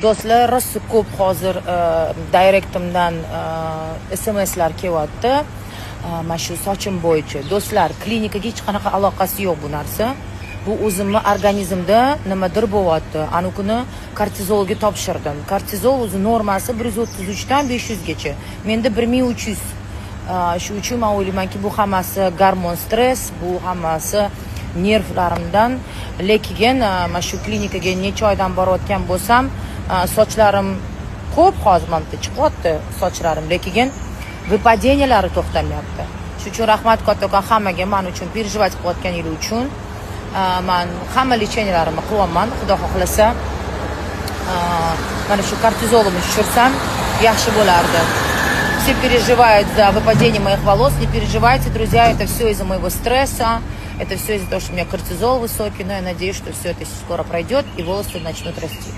Do'stlar, rosa ko'p hozir direktimdan SMSlar kelyapti. Mana shu sochim bo'yicha. Do'stlar, klinikaga hech qanaqa aloqasi yo'q bu narsa. Bu o'zimni organizmda nimadir bo'lyapti. Ana kuni kortizolga topshirdim. Kortizol o'zi normasi 133 dan 500 gacha. Menda 1300. Shu uchun men o'ylaymanki, bu hammasi gormon stress, bu hammasi nervlarimdan. Lekin mana shu klinikaga necha oydan borayotgan bo'lsam, sochlarim ko'p hozir mana chiqyapti sochlarim, lekin выпадениялari to'xtamayapti. Shuning uchun rahmat kattakon hammaga men uchun переживать qilayotganingiz uchun. Men hamma lecheniyalarni qilyapman, xudo xohlasa. Mana shu kortizolimni tushirsam yaxshi bo'lardi. Все переживают за выпадение моих волос. Не переживайте, друзья, это все из-за моего стресса. Это все из-за того, что у меня кортизол высокий. Но я надеюсь, что все это скоро пройдет и волосы начнут расти.